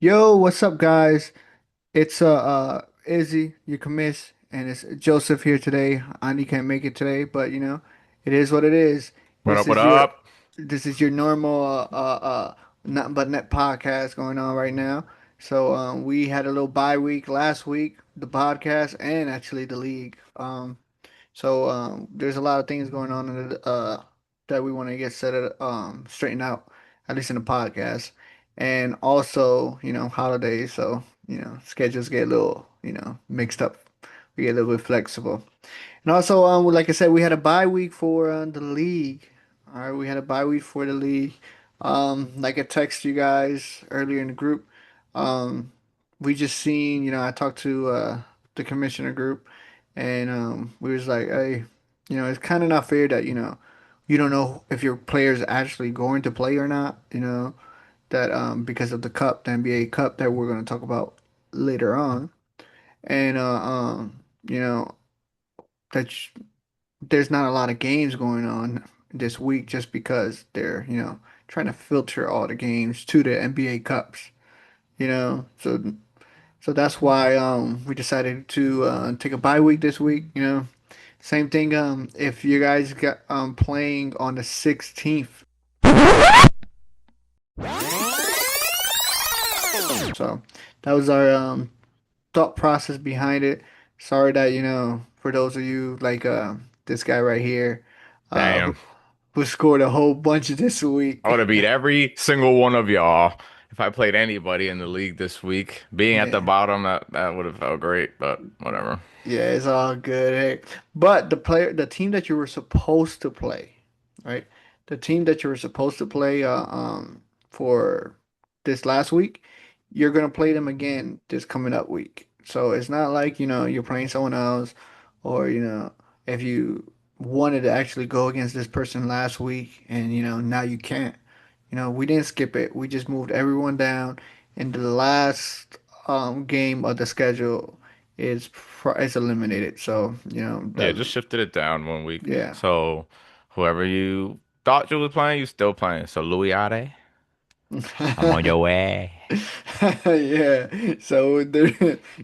Yo, what's up, guys? It's Izzy, your commiss, and it's Joseph here today. Andy can't make it today, but it is what it is. What This up? What is your up? this is your normal nothing but net podcast going on right now. So we had a little bye week last week, the podcast and actually the league. So there's a lot of things going on in that we want to get straightened out, at least in the podcast. And also, holidays, so schedules get a little, mixed up. We get a little bit flexible. And also, like I said, we had a bye week for the league. All right, we had a bye week for the league. Like I texted you guys earlier in the group. Um, we just seen, I talked to the commissioner group, and we was like, hey, it's kind of not fair that you don't know if your players actually going to play or not. That because of the cup, the NBA Cup that we're going to talk about later on, and you know that there's not a lot of games going on this week just because they're, trying to filter all the games to the NBA Cups, So that's why we decided to take a bye week this week. Same thing if you guys got playing on the 16th. So that was our thought process behind it. Sorry that, for those of you like this guy right here, Damn. who scored a whole bunch this I week. would have beat every single one of y'all if I played anybody in the league this week. Being at the Yeah. bottom, that would have felt great, but whatever. Yeah, it's all good. Hey, but the team that you were supposed to play, right? The team that you were supposed to play, for this last week, you're gonna play them again this coming up week. So it's not like, you're playing someone else, or if you wanted to actually go against this person last week and now you can't. We didn't skip it. We just moved everyone down, and the last game of the schedule is eliminated. So, Yeah, just shifted it down 1 week. yeah. So whoever you thought you was playing, you still playing. So Louis Ade, I'm on your way. Yeah. So there,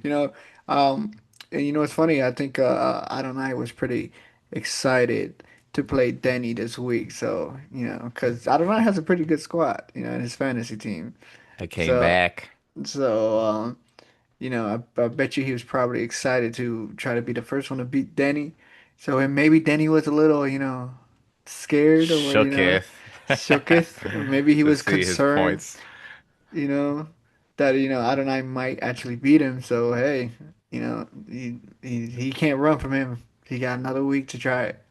you know, um, and it's funny. I think Adonai was pretty excited to play Denny this week. So, because Adonai has a pretty good squad, in his fantasy team. I came So, back. I bet you he was probably excited to try to be the first one to beat Denny. So and maybe Denny was a little, scared or, Shooketh shooketh. Or maybe he to was see his concerned, points. you know, that, Adonai might actually beat him. So hey, he can't run from him. He got another week to try it.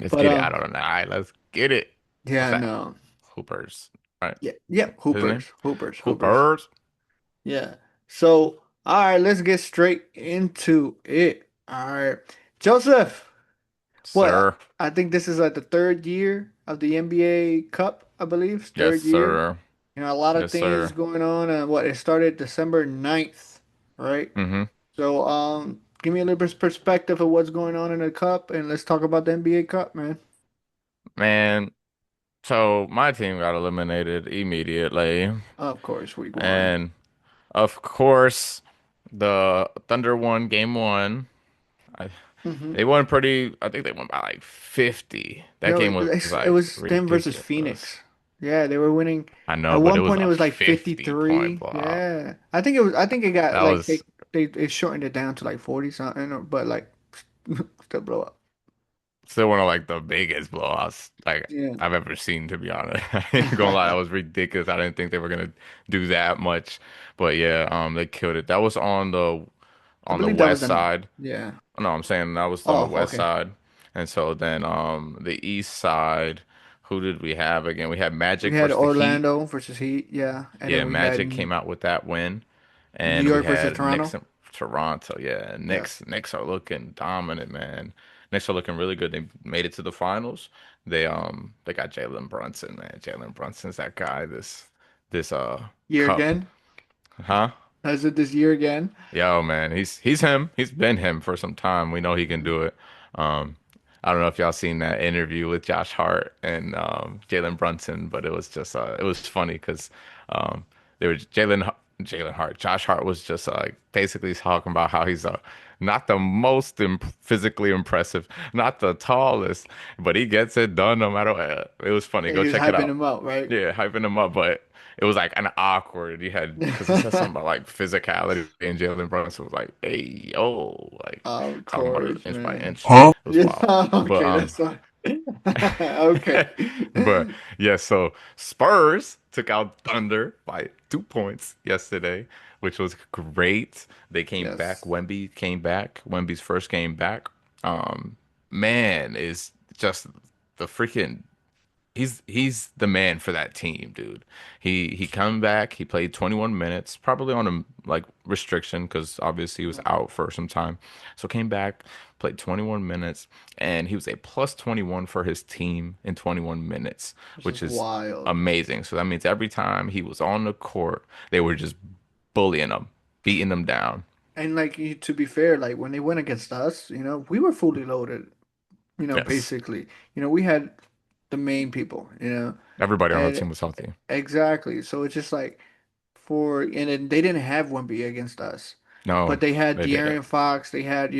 Let's But get it out of the night. Let's get it. What's yeah, that? no. Hoopers. Right. Yeah, yeah, His name? Hoopers. Hoopers. Yeah. So, all right, let's get straight into it. All right. Joseph, what? Sir. I think this is like the third year of the NBA Cup, I believe. Yes, Third year. sir. A lot of Yes, things sir. going on. It started December 9th, right? hmm So, give me a little bit of perspective of what's going on in the Cup, and let's talk about the NBA Cup, man. Man, so my team got eliminated immediately. Of course, week one. And of course, the Thunder won game one. I, Hmm. they won pretty, I think they won by like 50. That No, game was it like was them versus ridiculous. Phoenix. Yeah, they were winning. I know, At but it one was point, it a was like 50 point 53. blowout. Yeah, I think it was. I think it got That like was they shortened it down to like 40 something, but like still blow up. still one of like the biggest blowouts like Yeah, I've ever seen, to be honest. I ain't gonna lie, that was ridiculous. I didn't think they were gonna do that much. But yeah, they killed it. That was I on the believe that was west the. side. Yeah. No, I'm saying that was on the Oh, west okay. side. And so then the east side, who did we have again? We had We Magic had versus the Heat. Orlando versus Heat. Yeah, and Yeah, then we had Magic came out with that win. New And we York versus had Knicks Toronto. and Toronto. Yeah, Yeah. Knicks are looking dominant, man. Knicks are looking really good. They made it to the finals. They got Jalen Brunson, man. Jalen Brunson's that guy this Year cup. again. Huh? Has it this year again? Yo, man, he's him. He's been him for some time. We know he can do it. Um, I don't know if y'all seen that interview with Josh Hart and Jalen Brunson, but it was just it was funny because um, They were Jalen Hart. Josh Hart was just like basically talking about how he's not the most physically impressive, not the tallest, but he gets it done no matter what. It was funny. He Go was check it hyping out. him up, right? Yeah, hyping him up, but it was like an awkward. You had because he said something about like physicality, and Jalen Brunson was like, "Hey, yo," like Of talking about it course, inch by man. inch. Huh? It was Yeah, wild. But okay, that's fine. Okay. but yeah, so Spurs took out Thunder by 2 points yesterday, which was great. They came back. Yes. Wemby came back. Wemby's first game back. Um, man is just the freaking he's the man for that team, dude. He come back, he played 21 minutes, probably on a like restriction because obviously he was out for some time. So came back, played 21 minutes, and he was a plus 21 for his team in 21 minutes, Which is which is wild. amazing. So that means every time he was on the court, they were just bullying him, beating him down. And like to be fair, like when they went against us, we were fully loaded, Yes. basically. We had the main people, Everybody on the and team was healthy. exactly. So it's just like and then they didn't have Wemby against us, but No, they had they didn't. De'Aaron Fox. They had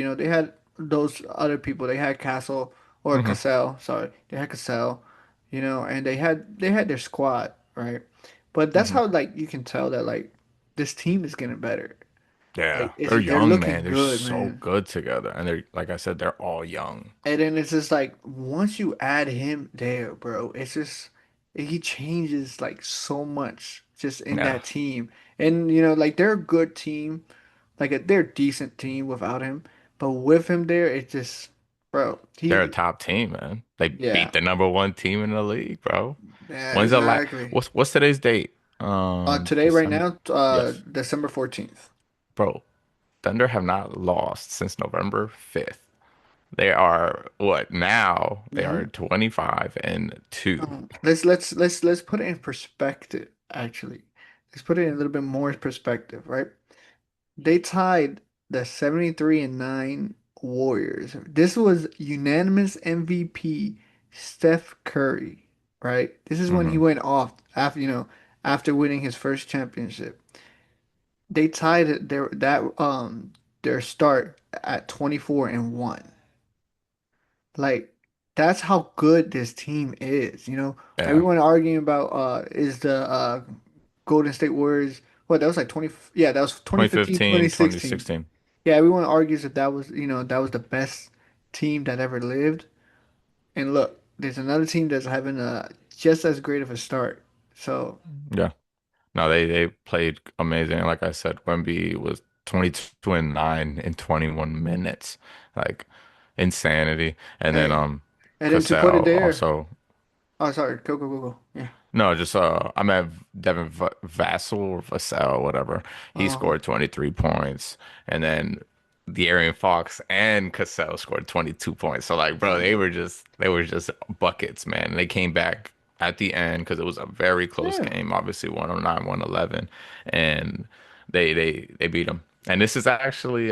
those other people. They had Castle or Hmm. Cassell. Sorry, they had Cassell. And they had their squad, right? But that's Hmm. how like you can tell that like this team is getting better. Yeah, Like they're they're young, man. looking They're good, so man. good together, and they're like I said, they're all young. And then it's just like once you add him there, bro, it's just he changes like so much just in Yeah, that team. And like they're a good team, like they're a decent team without him, but with him there, it's just, bro, they're a he, top team, man. They yeah, beat the number one team in the league, bro. yeah, When's the last? exactly. What's today's date? Today right December. now, Yes, December 14th. bro. Thunder have not lost since November 5th. They are what now? They Mm-hmm. are 25-2. Let's put it in perspective, actually. Let's put it in a little bit more perspective, right? They tied the 73-9 Warriors. This was unanimous MVP Steph Curry, right? This is when he Hmm. went off after winning his first championship. They tied their start at 24-1. Like that's how good this team is. Yeah, Everyone arguing about is the Golden State Warriors, what, that was like 20, yeah, that was 2015, 2015, 2016. 2016. Yeah, everyone argues that was the best team that ever lived. And look, there's another team that's having a just as great of a start. So, Yeah. No, they played amazing. Like I said, Wemby was 22-9 in 21 minutes. Like insanity. And then hey, and then to put it Cassell there, also oh, sorry, go. Yeah. no, just I meant Devin Vassell or Vassell, whatever. He Uh-huh. scored 23 points. And then De'Aaron Fox and Cassell scored 22 points. So like, bro, Yeah. they were just buckets, man. And they came back at the end because it was a very close Yeah. game, obviously 109, 111, and they beat them. And this is actually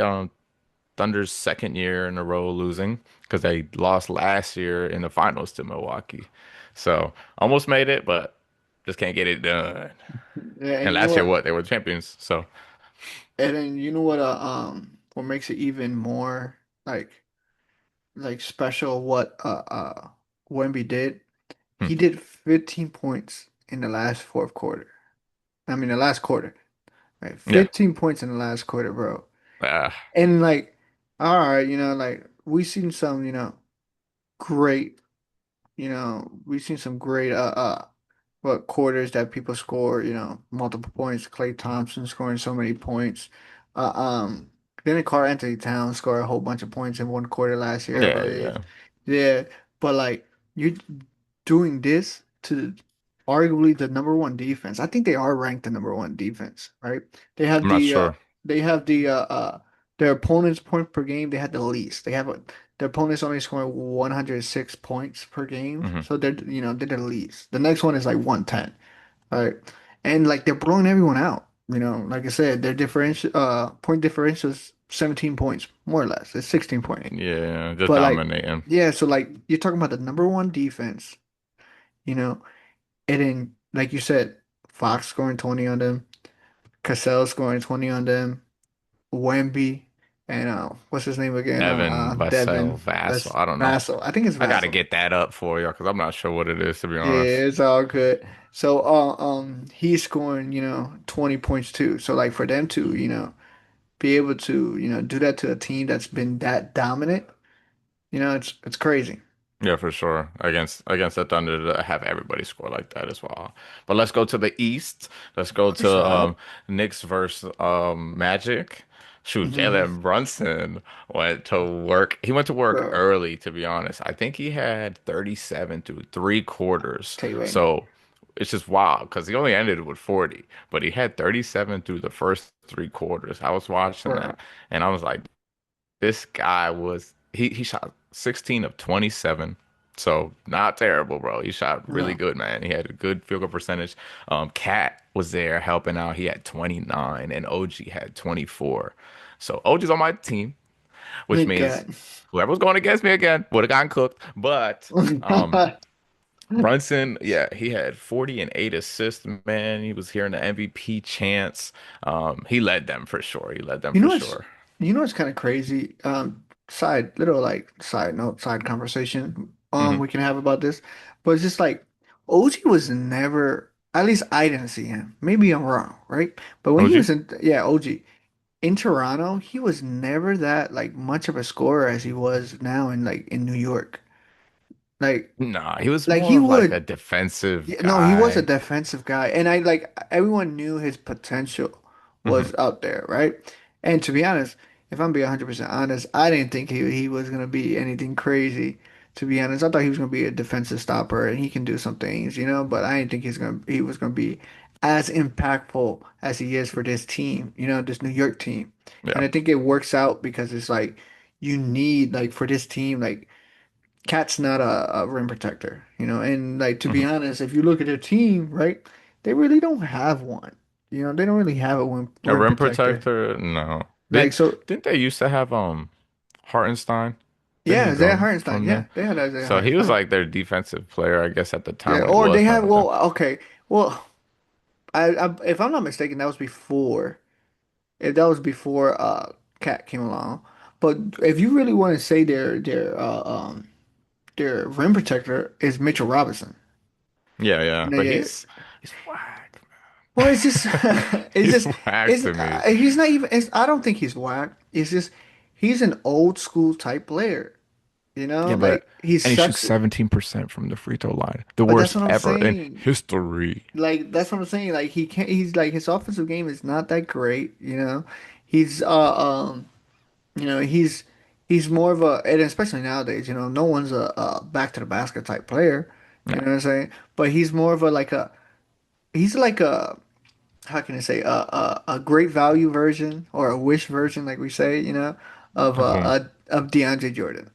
Thunder's second year in a row losing because they lost last year in the finals to Milwaukee. So almost made it, but just can't get it done. Yeah, and And you know last year, what? what? They were champions. So, And then you know what makes it even more like special what Wemby did? hmm, He did 15 points in the last fourth quarter. I mean the last quarter, right? yeah. 15 points in the last quarter, bro. Uh, And like, all right, like we seen some, great, we've seen some great what quarters that people score, multiple points. Klay Thompson scoring so many points. Didn't Karl Anthony Towns score a whole bunch of points in one quarter last year, I yeah, believe. yeah. Yeah, but like you're doing this to arguably the number one defense. I think they are ranked the number one defense, right? They have I'm not the sure. their opponent's point per game. They had the least. Their opponents only scoring 106 points per game, Hmm. so they're the least. The next one is like 110, right? And like they're blowing everyone out. Like I said, their differential point differential is 17 points, more or less. It's 16.8. Yeah, just But like, dominating. yeah, so like you're talking about the number one defense, you know, and then like you said, Fox scoring 20 on them. Cassell scoring 20 on them. Wemby and what's his name again? Devin Vassell Devin. Vassell. That's I don't know. Vassell. I think it's I gotta Vassell. get that up for you because I'm not sure what it is to be Yeah, honest. it's all good. So he's scoring, 20 points too. So like for them to, be able to, do that to a team that's been that dominant, it's crazy. Yeah, for sure. Against the Thunder to have everybody score like that as well. But let's go to the East. Let's go For to sure. Knicks versus Magic. Shoot, Hmm. Jalen Brunson went to work. He went to work Bro, early, to be honest. I think he had 37 through three quarters. tell you right now. So it's just wild because he only ended with 40, but he had 37 through the first three quarters. I was watching Bro. that and I was like, this guy was he shot 16 of 27. So not terrible, bro. He shot really No. good, man. He had a good field goal percentage. Cat was there helping out. He had 29 and OG had 24. So OG's on my team, which Look means at. whoever was going against me again would have gotten cooked. But Brunson, yeah, he had 40 and 8 assists, man. He was here in the MVP chance. He led them for sure. He led them You know for what's sure. you know what's kind of crazy? Side little like side note, side conversation Hmm. we can have about this. But it's just like OG was never, at least I didn't see him. Maybe I'm wrong, right? But when he OG? was in, yeah, OG in Toronto, he was never that like much of a scorer as he was now in like in New York. Like Nah, he was like more he of like a would. defensive Yeah, no, he was a guy. defensive guy, and I like everyone knew his potential Hmm. was out there, right? And to be honest, if I'm being 100% honest, I didn't think he was gonna be anything crazy. To be honest, I thought he was gonna be a defensive stopper, and he can do some things, but I didn't think he was gonna be as impactful as he is for this team, this New York team. And Yeah. I think it works out because it's like you need like for this team like. Cat's not a rim protector, and like to be Hmm. honest, if you look at their team, right, they really don't have one. They don't really have a A rim rim protector. protector? No. Like so, Didn't they used to have Hartenstein? Didn't yeah, he Isaiah go Hartenstein, from yeah, there? they had Isaiah So he was Hartenstein, like their defensive player, I guess, at the time yeah, when he or was they playing have. with them. Well, okay, well, if I'm not mistaken, that was before. If that was before Cat came along, but if you really want to say their rim protector is Mitchell Robinson. Yeah, yeah. But Yeah, he's whack. well, it's just, it's He's just, whack to me. he's not even, I don't think he's whack. It's just, he's an old school type player, Yeah, but like he and he shoots sucks, 17% from the free throw line. The but that's worst what I'm ever in saying. history. Like, that's what I'm saying. Like, he can't, he's like, his offensive game is not that great, He's, he's more of a, and especially nowadays, no one's a back to the basket type player, you No. know what I'm saying? But he's more of a, he's like a, how can I say a great value version or a wish version, like we say, of Of whom? DeAndre Jordan.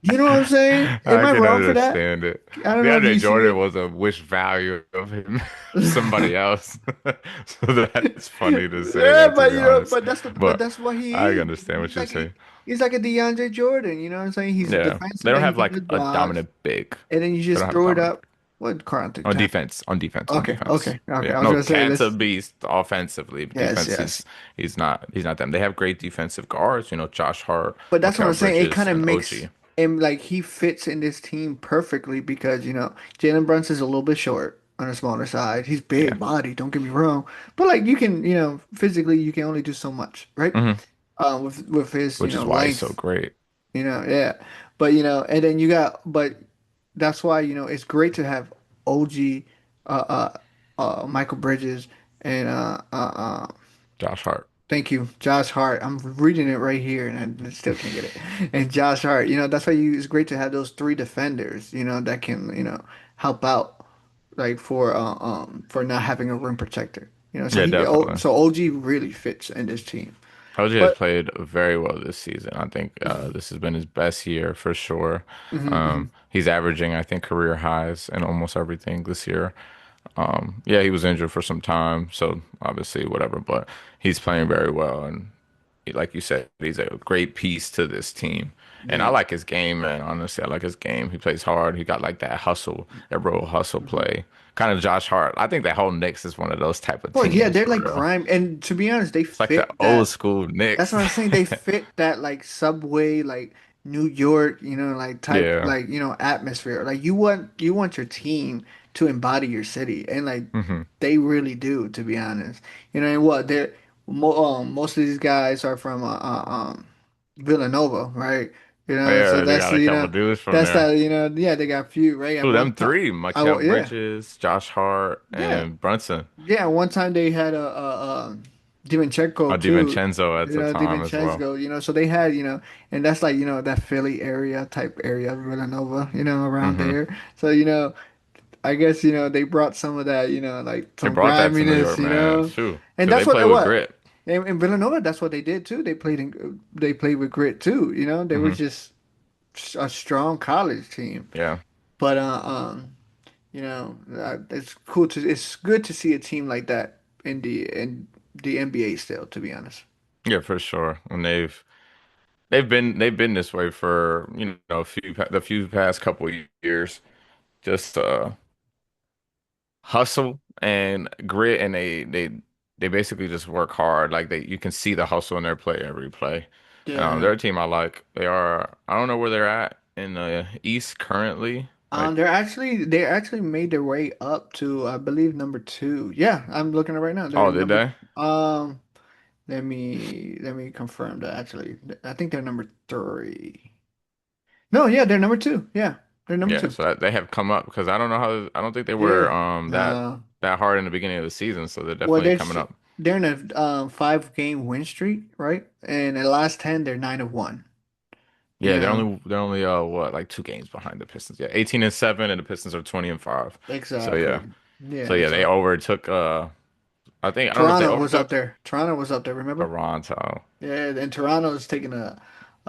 You know what I'm saying? Am I I can wrong for that? understand it. I don't know if DeAndre you see Jordan it. was a wish value of him, somebody else. So that's funny to say Yeah, that, to but be honest. but But that's what I he is. understand what He's you're like saying. he's like a DeAndre Jordan. You know what I'm saying? He's Yeah, they defensive don't and he have can like good a blocks, dominant big. and then you They just don't have a throw it dominant big. up. What Carlton On Town? defense, on defense, on Okay, defense. okay, okay. Yeah, I was no, gonna say Cat's a let's. beast offensively. Yes, Defense, yes. he's not them. They have great defensive guards. Josh Hart, But that's what I'm Mikal saying. It Bridges, kind of and makes OG. him like he fits in this team perfectly because, Jalen Brunson's a little bit short on the smaller side. He's Yeah. big body, don't get me wrong. But like you can, physically you can only do so much, right? Hmm. With his, Which is why he's so length, great. yeah. But and then but that's why, it's great to have OG Michael Bridges and Josh Hart. thank you, Josh Hart. I'm reading it right here, and I still can't get it. And Josh Hart, that's why it's great to have those three defenders, that can, help out, like for not having a rim protector. So Yeah, definitely. OG really fits in this team. OG has But played very well this season. I think this has been his best year for sure. mhm, mhm. He's averaging, I think, career highs in almost everything this year. Yeah, he was injured for some time, so obviously whatever, but he's playing very well. And like you said, he's a great piece to this team. And I Yeah. like his game, man. Honestly, I like his game. He plays hard. He got like that hustle, that real hustle Mhm. play. Kind of Josh Hart. I think that whole Knicks is one of those type of Well, yeah, teams they're for like real. grime, and to be honest, they It's like the fit old that. school That's Knicks. what I'm saying. They fit that like subway, like New York, like type, Yeah. like atmosphere. Like you want your team to embody your city, and like Hmm. they really do, to be honest. And what most of these guys are from Villanova, right? So Yeah, they got a couple dudes from that's there. that. Yeah, they got few, right? At Who one them time, three? Mikal yeah, Bridges, Josh Hart, yeah. and Brunson. Yeah, one time they had Divinchenko too. DiVincenzo at the time as well. Divinchenko, so they had, and that's like, that Philly area type area, Villanova, around Hmm. there. So, I guess, they brought some of that, like They some brought that to New griminess, York, man. Shoot, and because they that's what play they with what. grit. In Villanova, that's what they did too. They played with grit too, They were Hmm. just a strong college team. Yeah. But it's good to see a team like that in the NBA still, to be honest. Yeah, for sure. And they've been this way for, the few past couple of years. Just hustle and grit, and they basically just work hard. Like you can see the hustle in their play every play. And Yeah. they're a team I like. I don't know where they're at in the East currently. Like, They actually made their way up to, I believe, number two. Yeah, I'm looking at it right now. They're oh, did number. they? Let me confirm that. Actually, I think they're number three. No, yeah, they're number two. Yeah, they're number Yeah, two. so they have come up because I don't think they were Yeah. that hard in the beginning of the season, so they're Well, definitely coming up. they're in a 5 game win streak, right? And in the last 10, they're 9-1. You Yeah, they're know, only they're only what, like 2 games behind the Pistons. Yeah, 18-7, and the Pistons are 20-5. So yeah. exactly. So Yeah. yeah, they So overtook I don't know if they Toronto was up overtook there. Toronto was up there. Remember? Toronto. Yeah, and Toronto is taking a.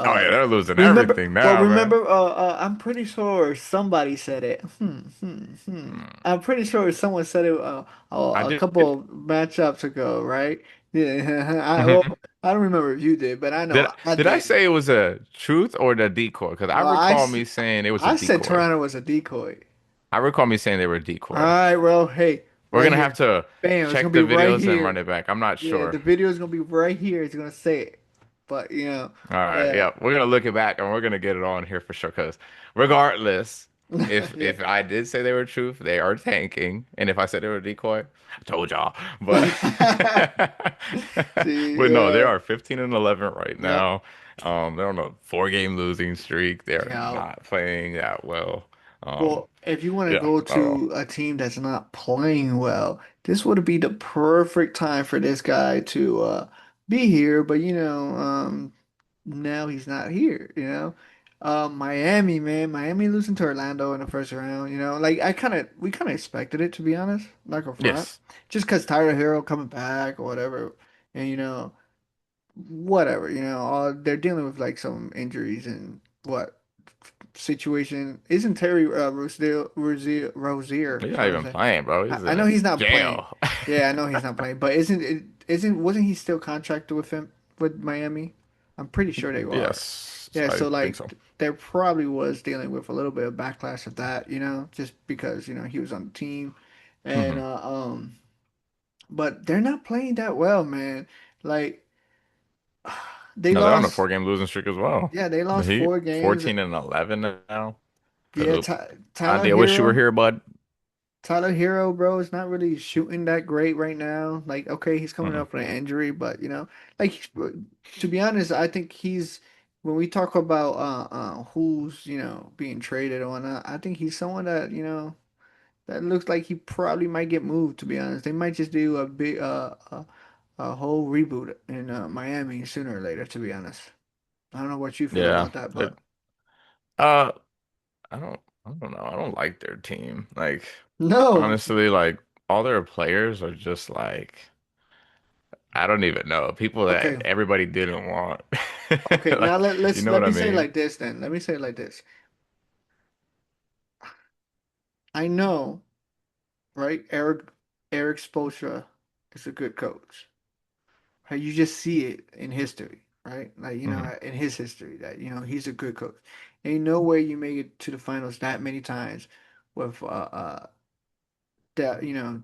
Oh Uh, yeah, they're losing remember? everything Well, now, man. remember. I'm pretty sure somebody said it. Hmm. I'm pretty sure someone said it I a did. couple matchups ago, right? Yeah. Mhm. I don't remember if you did, but I Did know I did I did. say it was a truth or the decoy? Because I Well, recall me saying it was a I said decoy. Toronto was a decoy. I recall me saying they were a All decoy. right, well, hey, We're right gonna have here. to Bam, it's gonna check be the right videos and run here. it back. I'm not Yeah, sure. the video is gonna be right here. It's gonna say it. But All right, yeah. yeah, we're gonna look it back and we're gonna get it on here for sure. Because regardless, Yeah. if I did say they were truth, they are tanking, and if I said they were a decoy, I told y'all. But See, but no, they are 15-11 right yep. now. They're on a 4 game losing streak. They are Yeah. not playing that well. Um, Well, if you want to yeah, go not at all. to a team that's not playing well, this would be the perfect time for this guy to be here. But now he's not here. Miami, man, Miami losing to Orlando in the first round. Like we kind of expected it, to be honest, like a front, Yes. just because Tyler Hero coming back or whatever, and whatever. They're dealing with like some injuries and what situation. Isn't Terry Rozier He's not trying to even say? playing, bro. I, He's I know in he's not playing. jail. Yeah, I know he's not playing. But wasn't he still contracted with Miami? I'm pretty sure they are. Yes, Yeah, I so think like so. there probably was dealing with a little bit of backlash of that, just because he was on the team, and Hmm. but they're not playing that well, man. Like they No, they're on a lost. 4 game losing streak as well. Yeah, they The lost Heat, 4 games. 14-11 now. Yeah, Poop. Tyler I wish you were Hero. here, bud. Tyler Hero, bro, is not really shooting that great right now. Like, okay, he's coming Hmm. up with an injury, but like to be honest, I think he's when we talk about who's being traded or whatnot, I think he's someone that that looks like he probably might get moved. To be honest, they might just do a big a whole reboot in Miami sooner or later. To be honest, I don't know what you feel Yeah. about that, But but uh, I don't know. I don't like their team. Like, no. honestly, like all their players are just like, I don't even know. People that Okay, everybody didn't want. okay. Now Like, you know let what I me say it mean? like this then. Let me say it like this. I know, right? Eric Spoelstra is a good coach. Right? You just see it in history. right? Like, Hmm. in his history that, he's a good coach. Ain't no way you make it to the finals that many times with that,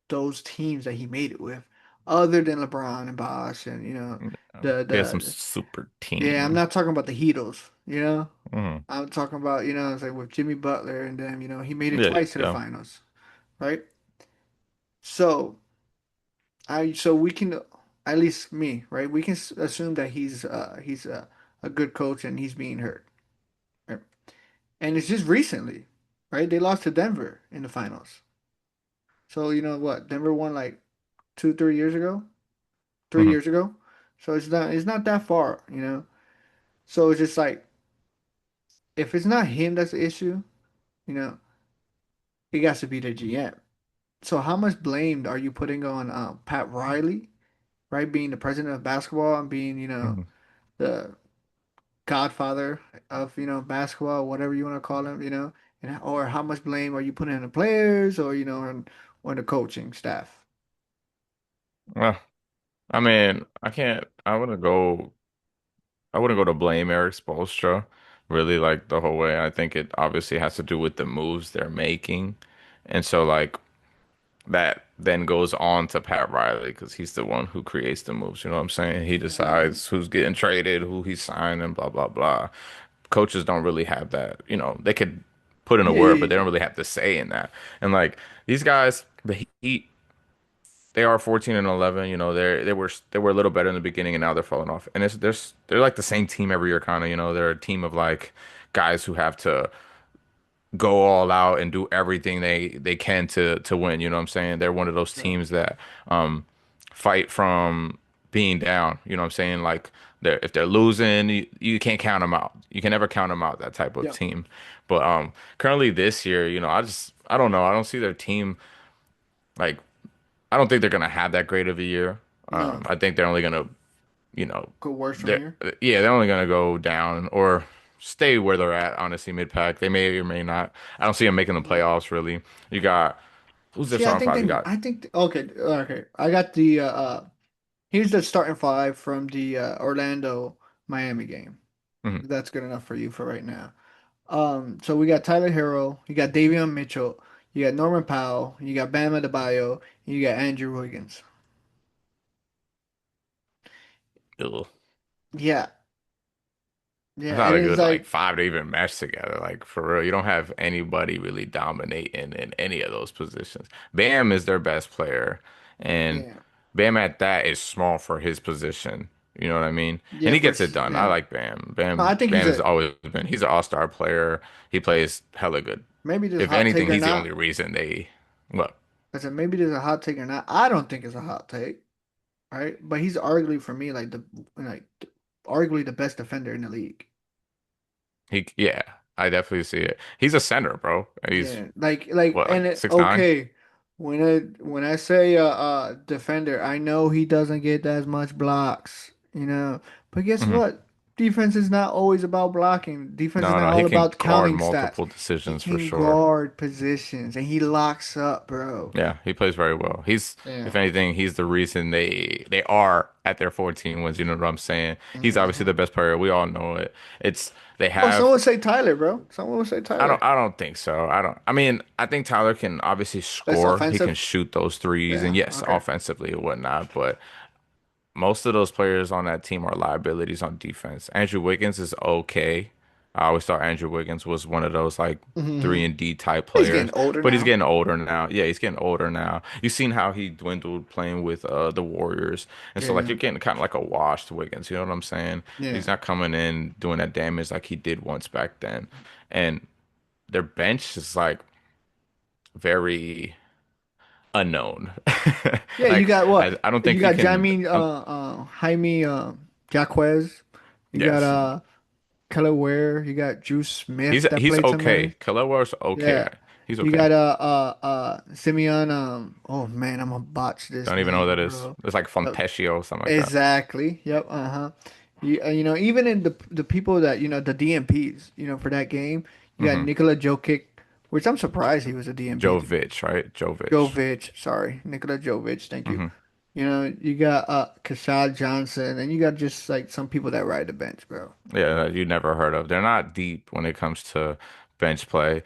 those teams that he made it with, other than LeBron and Bosh and, He has some the super yeah, I'm team. not talking about the Heatles. Hmm. I'm talking about, it's like with Jimmy Butler and them, he made it Yeah, twice to the yeah. finals, right? So so we can, at least me, right? We can assume that he's a good coach and he's being hurt, right? And it's just recently, right? They lost to Denver in the finals. So you know what? Denver won like 2, 3 years ago, three Hmm. years ago. So it's not that far. So it's just like if it's not him that's the issue, you know, it got to be the GM. So how much blame are you putting on Pat Riley, right? Being the president of basketball and being, Hmm. the godfather of, basketball, whatever you want to call him. And or how much blame are you putting on the players or, on the coaching staff? Well, I mean, I can't. I wouldn't go to blame Eric Spoelstra really like the whole way. I think it obviously has to do with the moves they're making, and so like that then goes on to Pat Riley because he's the one who creates the moves. You know what I'm saying? He Mhm. decides who's getting traded, who he's signing, blah blah blah. Coaches don't really have that. They could put in a Yeah, yeah, word, but they yeah. don't really have to say in that. And like these guys, the Heat, they are 14 and 11. They were a little better in the beginning, and now they're falling off. And they're like the same team every year, kind of. They're a team of like guys who have to go all out and do everything they can to win. You know what I'm saying? They're one of those Yep. teams that fight from being down. You know what I'm saying? Like if they're losing, you can't count them out. You can never count them out. That type of Yep. team. But currently this year, I don't know. I don't see their team like I don't think they're gonna have that great of a year. No. I think they're only gonna you know, Go worse from they're here. yeah, they're only gonna go down or stay where they're at, honestly, mid-pack. They may or may not. I don't see them making the Mhm. playoffs really. You got who's their See, I starting think five? You they. got I think okay, okay. I got the here's the starting five from the Orlando Miami game. mhm, That's good enough for you for right now. So we got Tyler Hero, you got Davion Mitchell, you got Norman Powell, you got Bam Adebayo, and you got Andrew Wiggins. ugh. Yeah, yeah, That's not and a it's good like like, five to even mesh together. Like for real, you don't have anybody really dominating in any of those positions. Bam is their best player, and yeah, Bam at that is small for his position. You know what I mean? And yeah, he gets it done. I yeah. like Bam. No, I think Bam has always been. He's an all-star player. He plays hella good. maybe this is a If hot take anything, or he's the only not. reason they what I said maybe there's a hot take or not. I don't think it's a hot take, right? But he's arguably for me like arguably the best defender in the league. he yeah. I definitely see it. He's a center, bro. He's Yeah, like what and like it, 6'9". okay, when I say defender, I know he doesn't get as much blocks. But guess Hmm. what? Defense is not always about blocking. Defense is No, not no, he all can about guard counting stats. multiple He decisions for can sure. guard positions and he locks up, bro. Yeah, he plays very well. If Yeah. anything, he's the reason they are at their 14 wins. You know what I'm saying? He's obviously Hmm. the best player. We all know it. It's they Oh, have. someone say Tyler, bro. Someone would say Tyler. I don't think so. I don't. I mean, I think Tyler can obviously That's score. He can offensive. shoot those threes, and Yeah. yes, Okay. offensively and whatnot. But most of those players on that team are liabilities on defense. Andrew Wiggins is okay. I always thought Andrew Wiggins was one of those like Hmm. 3 and D type He's getting players, older but he's now. getting older now. Yeah, he's getting older now. You've seen how he dwindled playing with the Warriors, and so like Yeah. you're getting kind of like a washed Wiggins. You know what I'm saying? Yeah. He's not coming in doing that damage like he did once back then, and their bench is like very unknown. Yeah, you Like got what? I don't You think you got can. Jaime Jaquez. You got Yes. Keller Ware. You got Juice Smith that He's played some minutes. okay. Kalewa's okay. Yeah. He's You okay. got Simeon. Oh man, I'm gonna botch this Don't even know name, what that is. bro. It's like Uh, Fontecchio or something like that. exactly. Yep. Even in the people that the DMPs, for that game, you got Hmm. Nikola Jokic, which I'm surprised he was a DMP. Jovic, right? Jovic. Jovic, sorry, Nikola Jovic. Thank you. Hmm. You know, you got Kashad Johnson, and you got just like some people that ride the bench, bro. Yeah, that you never heard of. They're not deep when it comes to bench play.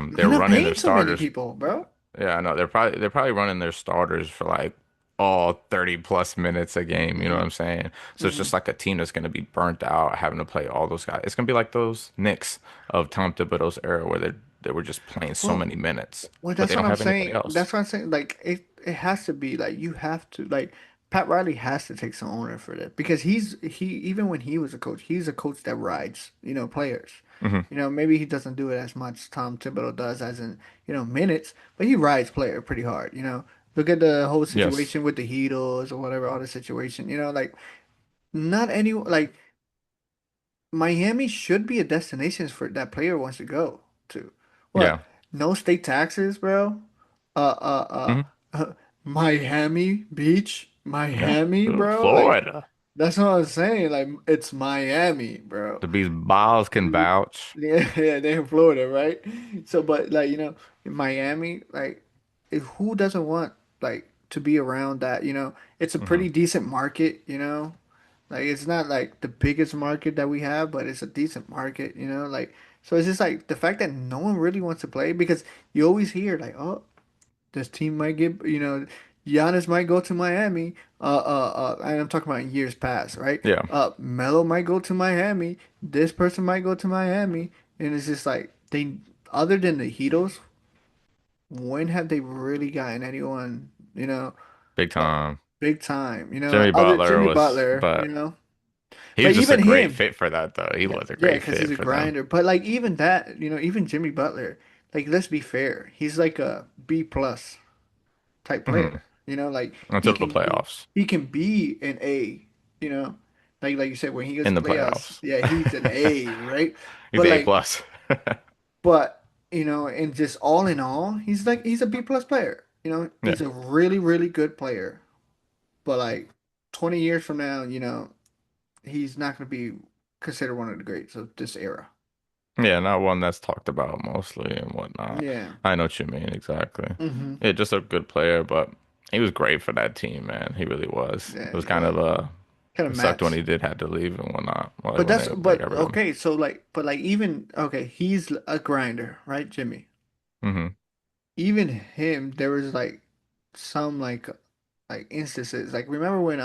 They're They're not running paying their too many starters. people, bro. Yeah, I know. They're probably running their starters for like all 30 plus minutes a game, you know what Hmm. I'm saying? So it's Hmm. just like a team that's going to be burnt out having to play all those guys. It's going to be like those Knicks of Tom Thibodeau's era where they were just playing so Well, many minutes, Well, but that's they what don't I'm have anybody saying. else. That's what I'm saying. Like it has to be like you have to like Pat Riley has to take some owner for that because he even when he was a coach, he's a coach that rides, players. Hmm. Maybe he doesn't do it as much Tom Thibodeau does as in, minutes, but he rides player pretty hard, Look at the whole Yes. situation with the Heatles or whatever, all the situation, like not any like Miami should be a destination for that player wants to go to. What? Yeah. No state taxes, bro? Uh, Hmm. Miami Beach, Yeah. Miami, Dude, bro. Like Florida. that's what I'm saying. Like it's Miami, bro. The Beast Balls can vouch. Yeah, yeah, they're in Florida, right? So, but like in Miami, like, who doesn't want like to be around that? It's a Hmm. pretty decent market. Like it's not like the biggest market that we have, but it's a decent market. Like so it's just like the fact that no one really wants to play because you always hear like, oh, this team might get, Giannis might go to Miami. And I'm talking about in years past, right? Yeah. Melo might go to Miami. This person might go to Miami, and it's just like other than the Heatles, when have they really gotten anyone, Big uh, time. big time? Jimmy Other Butler Jimmy was, Butler, but he but was just a even great him, fit for that, though. He yeah, was a yeah, great because he's fit a for them. grinder. But like even that, even Jimmy Butler, like let's be fair, he's like a B plus type Hmm. player. Like he Until the can be playoffs. he can be an A, you know. Like you said, when he gets In to the playoffs, playoffs. yeah, he's an A, right? He's But A like plus. and just all in all, he's a B plus player. Yeah. He's a really, really good player. But like 20 years from now, he's not gonna be considered one of the greats of this era. Yeah, not one that's talked about mostly and whatnot. Yeah. I know what you mean, exactly. Hmm. Yeah, just a good player, but he was great for that team, man. He really was. Yeah, It was kind yeah. of Kind of it sucked when match. he did have to leave and whatnot. Like But when that's they but got rid of him. okay, so like but like even okay, he's a grinder, right, Jimmy? Hmm. Even him, there was like some like instances. Like remember when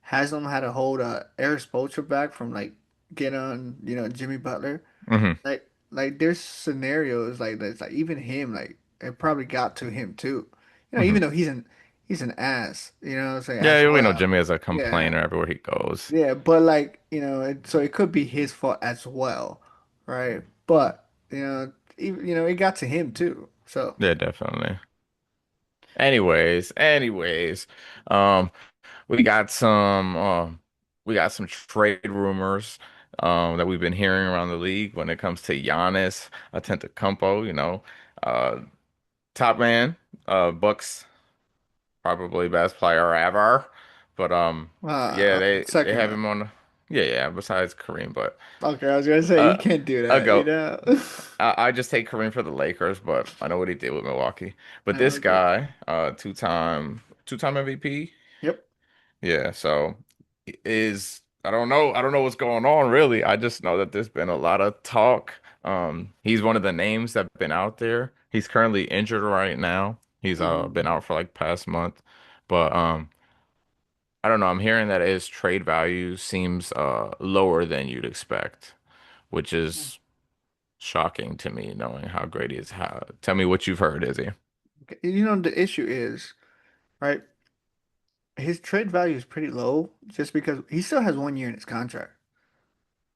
Haslam had to hold Ares-Maldonado back from like get on, Jimmy Butler? Hmm. Like there's scenarios like that's like even him, like it probably got to him too. Hmm. Even though he's an ass, I'm saying as Yeah, we know well. Jimmy is a Yeah. complainer everywhere he goes. Yeah, but like, so it could be his fault as well, right? But, it got to him too. So, Yeah, definitely. Anyways, um, we got some trade rumors that we've been hearing around the league when it comes to Giannis Antetokounmpo, uh top man, Bucks probably best player ever. But yeah, they second have one. him on yeah, besides Kareem, but Okay, I was gonna say you uh can't do a that, goat. I just take Kareem for the Lakers, but I know what he did with Milwaukee. But Yeah, this okay. guy, two-time MVP. Yep. Yeah, so is I don't know what's going on really. I just know that there's been a lot of talk. He's one of the names that have been out there. He's currently injured right now. He's Hmm. been out for like past month. But I don't know. I'm hearing that his trade value seems lower than you'd expect, which is shocking to me knowing how great he is. Tell me what you've heard, Izzy. Okay. The issue is, right? His trade value is pretty low just because he still has 1 year in his contract.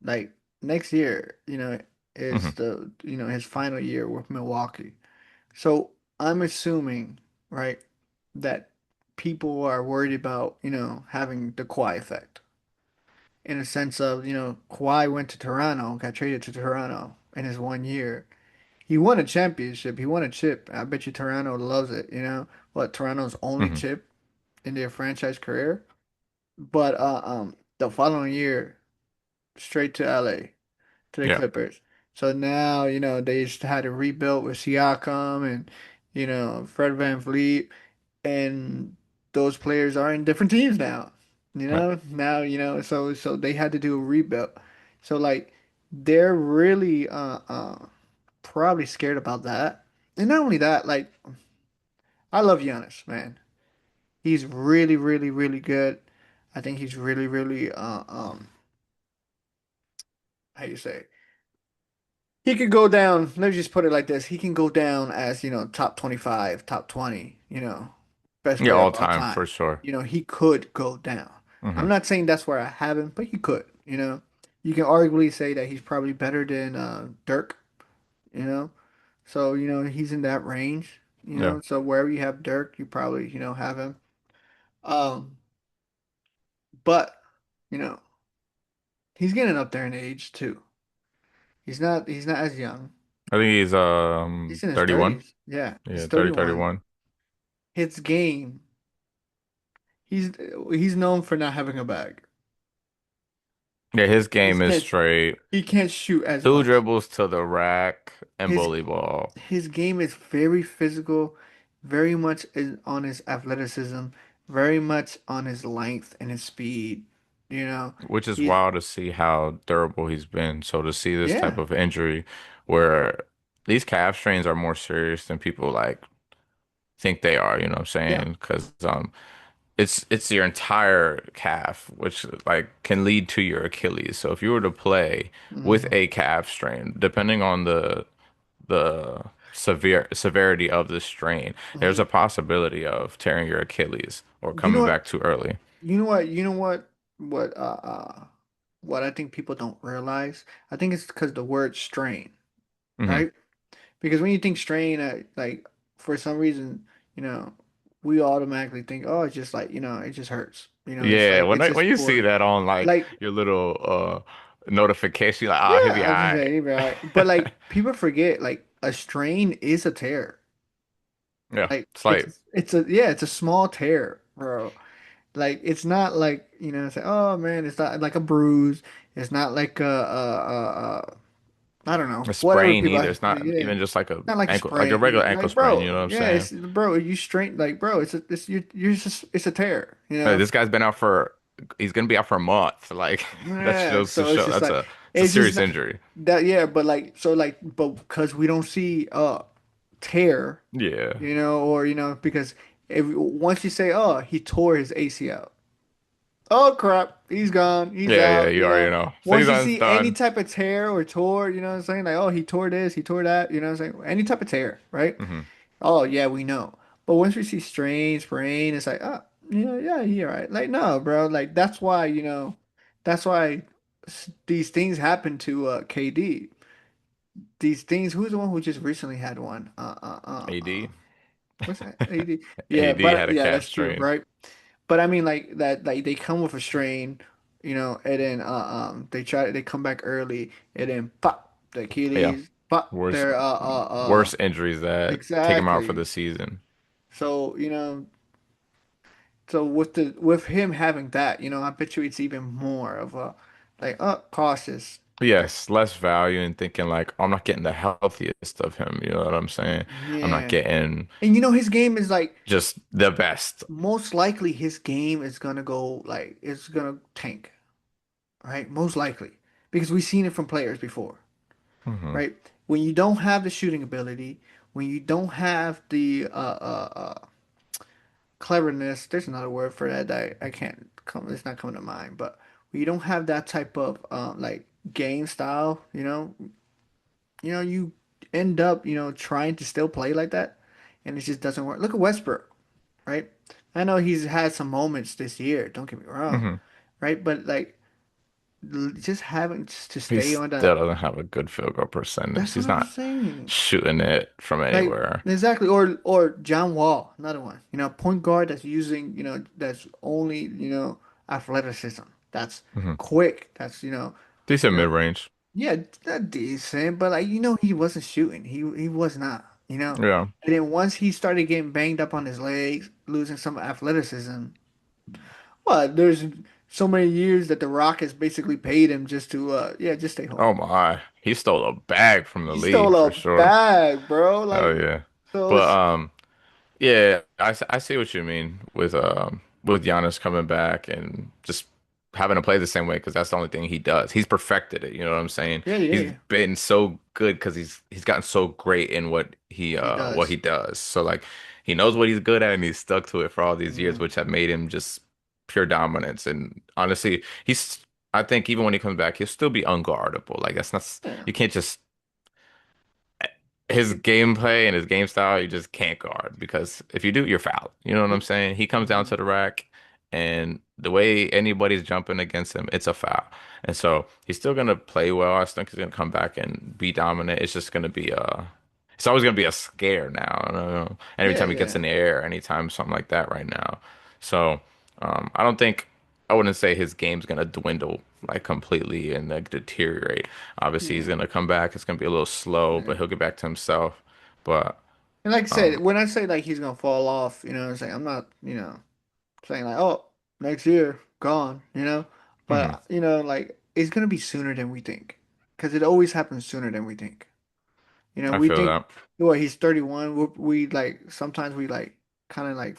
Like next year, is Hmm. his final year with Milwaukee. So I'm assuming, right, that people are worried about, having the Kawhi effect in a sense of, Kawhi went to Toronto, got traded to Toronto in his 1 year. He won a championship. He won a chip. I bet you Toronto loves it, What Toronto's only Hmm. chip in their franchise career. But the following year, straight to LA, to the Yeah. Clippers. So now, they just had to rebuild with Siakam and, Fred VanVleet. And those players are in different teams now. Right. Now, so they had to do a rebuild. So like they're really probably scared about that. And not only that, like I love Giannis, man. He's really, really, really good. I think he's really, really how you say he could go down, let me just put it like this. He can go down as, top 25, top 20, best Yeah, player all of all time for time. sure. He could go down. I'm Hmm. not saying that's where I have him, but he could. You can arguably say that he's probably better than Dirk, you know. So, he's in that range. Yeah. So wherever you have Dirk, you probably, have him. Um, but, you know, he's getting up there in age too. He's not as young. I think he's He's in his 31. 30s. Yeah, he's Yeah, 30, 31. 31. His game, he's he's known for not having a bag. Yeah, his He game just is can't straight. he can't shoot as Two much. dribbles to the rack and His bully ball, his game is very physical, very much on his athleticism, very much on his length and his speed. You know, which is he's wild to see how durable he's been. So to see this type yeah, of injury where these calf strains are more serious than people like think they are, you know what I'm yeah. saying? Because it's your entire calf, which like can lead to your Achilles. So if you were to play with Hmm. a calf strain, depending on the severity of the strain, there's Hmm. a possibility of tearing your Achilles or You know coming what? back too early. What what I think people don't realize. I think it's because the word strain, Hmm. right? Because when you think strain, like for some reason, you know, we automatically think, oh, it's just like, it just hurts. It's Yeah, like when it's when just you see for that on like like your little notification, you're like, ah, he'll yeah, be I all was gonna say right. anyway, all right. But like people forget, like a strain is a tear. Yeah, Like it's like it's a small tear, bro. Like it's not like it's like oh man, it's not like a bruise. It's not like I don't know, a whatever sprain people either. have It's to say. not Yeah, even just like a not like a ankle, like a sprain. regular ankle Like sprain. You bro, know what I'm yeah, saying? you strain like bro. You're just it's a tear. This guy's been out for he's gonna be out for a month. Like that Yeah. shows to So it's show just like it's a it's just serious not, injury. that yeah, but like so like but because we don't see tear, Yeah, or because if once you say oh he tore his ACL. Oh crap, he's gone, he's yeah. out, You already know. Once you Season's see any done. type of tear or tore, you know what I'm saying? Like, oh, he tore this, he tore that, you know what I'm saying? Any type of tear, right? Hmm. Oh, yeah, we know. But once we see strain, sprain, it's like, oh, yeah, you're right. Like, no, bro. Like, that's why these things happen to KD. These things, who's the one who just recently had one? AD What's that? AD? Yeah, AD but had a yeah, calf that's true, strain. right? But I mean, like that, like they come with a strain, and then they come back early, and then pop the Yeah, Achilles, pop worse their worse injuries that take him out for exactly. the season. So so with him having that, I bet you it's even more of a like cautious. Yes, less value and thinking like I'm not getting the healthiest of him. You know what I'm saying? I'm not Yeah, getting and his game is like just the best. most likely his game is gonna go like it's gonna tank, right? Most likely because we've seen it from players before. Hmm. Right? When you don't have the shooting ability, when you don't have the cleverness, there's another word for that that I can't come, it's not coming to mind, but when you don't have that type of like game style, you end up, trying to still play like that, and it just doesn't work. Look at Westbrook, right? I know he's had some moments this year, don't get me wrong, Hmm. right? But like just having to He stay on still that, doesn't have a good field goal percentage. that's what He's I'm not saying. shooting it from Like anywhere. exactly, or John Wall, another one. Point guard that's using, that's only, athleticism. That's Hmm. quick. That's Decent you know, mid-range. yeah, not decent, but like he wasn't shooting. He was not. Yeah. And then once he started getting banged up on his legs, losing some athleticism, well, there's so many years that the Rockets basically paid him just to just stay home. Oh my. He stole a bag from the He league stole for a sure. bag, bro. Oh Like yeah. so But it's Yeah, I see what you mean with Giannis coming back and just having to play the same way because that's the only thing he does. He's perfected it, you know what I'm saying? Yeah, yeah, He's yeah. been so good because he's gotten so great in He what he does. does. So like he knows what he's good at and he's stuck to it for all these years, Mm, which have made him just pure dominance. And honestly, he's I think even when he comes back, he'll still be unguardable. Like that's not yeah. you can't just his gameplay and his game style, you just can't guard because if you do, you're fouled. You know what I'm saying? He comes down Mhm. to the rack, and the way anybody's jumping against him, it's a foul. And so he's still gonna play well. I think he's gonna come back and be dominant. It's just gonna be it's always gonna be a scare now. I don't know. Every Yeah, time he gets yeah, in the air, anytime something like that right now. So I don't think I wouldn't say his game's gonna dwindle like completely and like deteriorate. Obviously, he's yeah, gonna come back. It's gonna be a little slow, but yeah. he'll get back to himself. But And like I said, um, when I say like he's gonna fall off, you know what I'm saying? I'm not, saying like, oh, next year, gone, mhm, But, like it's gonna be sooner than we think. Because it always happens sooner than we think. I We feel think, that. well, he's 31. We like sometimes we like kind of like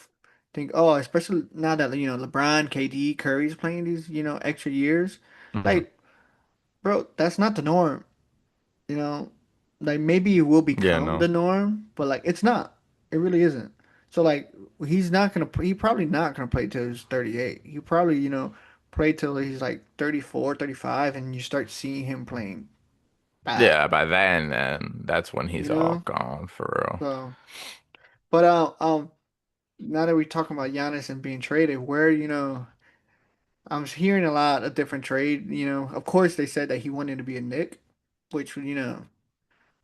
think, oh, especially now that LeBron, KD, Curry's playing these extra years. Hmm. Like, bro, that's not the norm. You know, like maybe it will Yeah, become no. the norm, but like it's not. It really isn't. So like he probably not gonna play till he's 38. He probably, play till he's like 34, 35, and you start seeing him playing bad, Yeah, by then, that's when you he's all know? gone for So, but now that we're talking about Giannis and being traded, where, I'm hearing a lot of different trade, Of course they said that he wanted to be a Knick, which,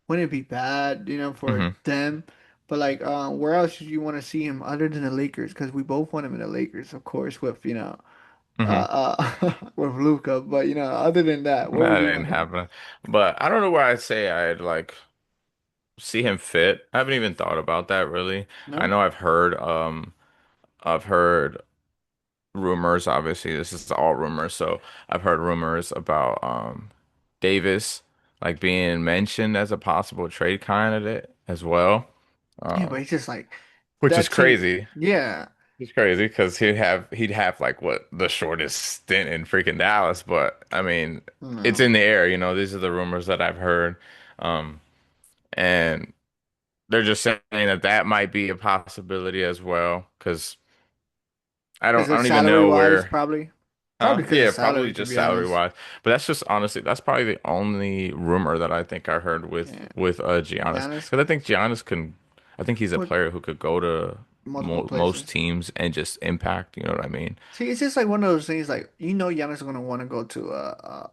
wouldn't be bad, real. for them. But like, where else do you want to see him other than the Lakers? Because we both want him in the Lakers, of course, with Hmm. with Luca. But other than that, where would That you ain't want him? happening. But I don't know where I'd say I'd like see him fit. I haven't even thought about that really. I No? know I've heard rumors, obviously this is all rumors, so I've heard rumors about Davis like being mentioned as a possible trade candidate as well. Yeah, but Um, it's just like which is that team. crazy. Yeah. It's crazy because he'd have like what the shortest stint in freaking Dallas, but I mean it's No. in the air, you know. These are the rumors that I've heard, um, and they're just saying that that might be a possibility as well. Because Is I it don't even salary know wise? where. Probably. Probably because of Yeah, probably salary, to just be salary honest. wise. But that's just honestly, that's probably the only rumor that I think I heard Yeah. with Giannis. Giannis Because I think Giannis can, I think he's a with player who could go to multiple most places. teams and just impact. You know what I mean? See, it's just like one of those things. Like Giannis is gonna want to go to A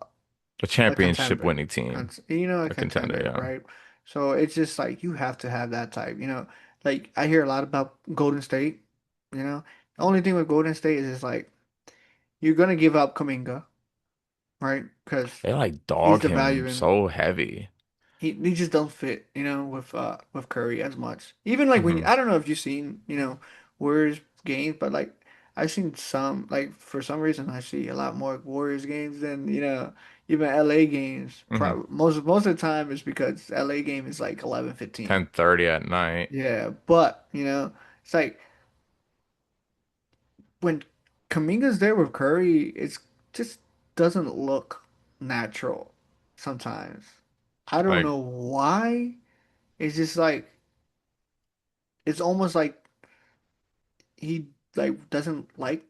a championship contender. winning team, A a contender. contender, Yeah. right? So it's just like you have to have that type, Like I hear a lot about Golden State, you know. The only thing with Golden State is just like you're gonna give up Kuminga, right? Because They like he's dog the value him in so heavy. he just don't fit, with Curry as much. Even like when Hmm. I don't know if you've seen, Warriors games, but like I've seen some like for some reason I see a lot more Warriors games than, even LA games. Hmm. Most of the time it's because LA game is like 11:15. 10:30 at night. Yeah, but it's like when Kaminga's there with Curry, it's just doesn't look natural sometimes. I don't Like know why. It's just like it's almost like he like doesn't like,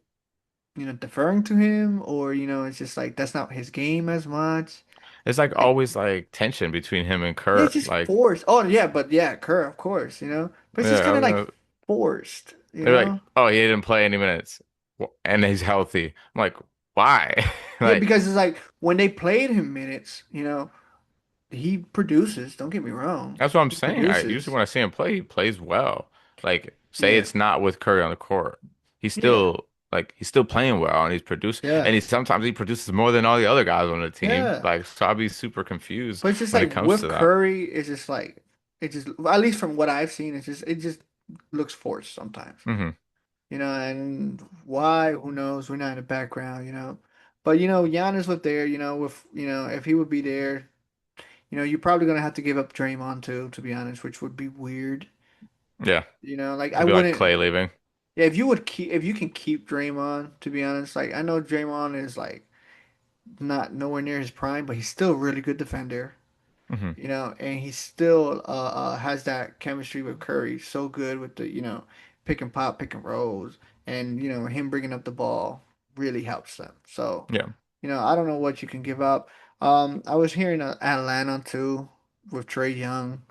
deferring to him or, it's just like that's not his game as much. it's like Like always like tension between him and yeah, it's Kerr. just Like forced. Oh yeah, but yeah, Kerr, of course, But it's just yeah, I kind of was like gonna, forced, they're like, oh, he didn't play any minutes, and he's healthy. I'm like, why? Yeah, Like because it's like when they played him minutes, he produces, don't get me wrong. that's what I'm He saying. I produces. usually when I see him play, he plays well. Like say Yeah. it's not with Curry on the court, Yeah. he's still playing well and he's produced and Yeah. he sometimes he produces more than all the other guys on the team. Yeah. Like so I'll be super confused But it's just when like it comes with to that. Curry, it's just like it just at least from what I've seen, it just looks forced sometimes. Hmm. And why, who knows? We're not in the background, But Giannis was there, with if he would be there, you're probably gonna have to give up Draymond too, to be honest, which would be weird. Yeah. Like I It'd be like wouldn't. Clay leaving. Yeah, if you can keep Draymond, to be honest, like I know Draymond is like not nowhere near his prime, but he's still a really good defender. Hmm. And he still has that chemistry with Curry, so good with the pick and pop, pick and rolls, and him bringing up the ball really helps them. So Yeah. I don't know what you can give up. I was hearing Atlanta too with Trey Young.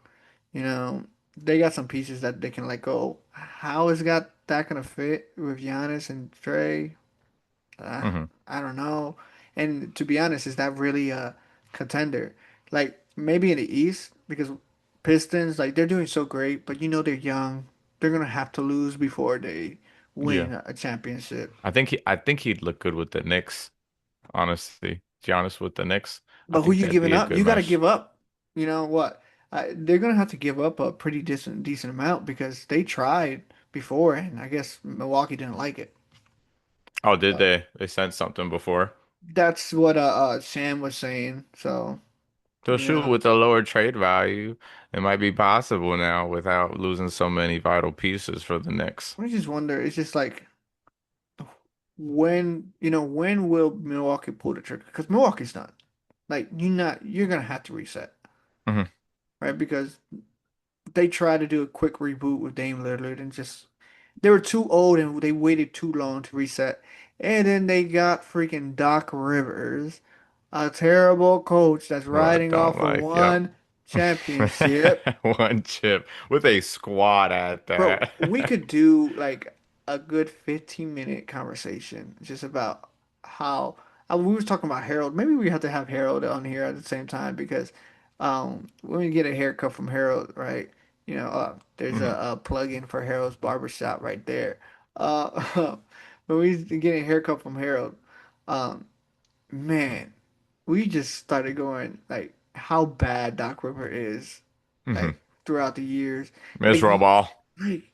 You know, they got some pieces that they can let go. How is that gonna fit with Giannis and Trey? Uh, Hmm. I don't know. And to be honest, is that really a contender? Like maybe in the East because Pistons like they're doing so great, but they're young. They're gonna have to lose before they Yeah. win a championship. I think he'd look good with the Knicks, honestly. Giannis with the Knicks. I But who think you that'd giving be a up? good You got to match. give up. You know what? They're gonna have to give up a pretty decent amount because they tried before, and I guess Milwaukee didn't like it. Oh, did So they? They sent something before. that's what Sam was saying. So So shoot, with a lower trade value, it might be possible now without losing so many vital pieces for the Knicks. I just wonder. It's just like when will Milwaukee pull the trigger? Because Milwaukee's done. Like you're gonna have to reset, Hmm. right? Because they tried to do a quick reboot with Dame Lillard and just they were too old and they waited too long to reset. And then they got freaking Doc Rivers, a terrible coach that's Well, I riding don't off of like. Yep. one championship. One chip with a squad at Bro, that. we could do like a good 15-minute conversation just about how we was talking about Harold. Maybe we have to have Harold on here at the same time because when we get a haircut from Harold, right? There's Mhm. a plug-in for Harold's barbershop right there. When we get a haircut from Harold, um, man, we just started going like how bad Doc River is Mhm. like throughout the years. Like Miserable. like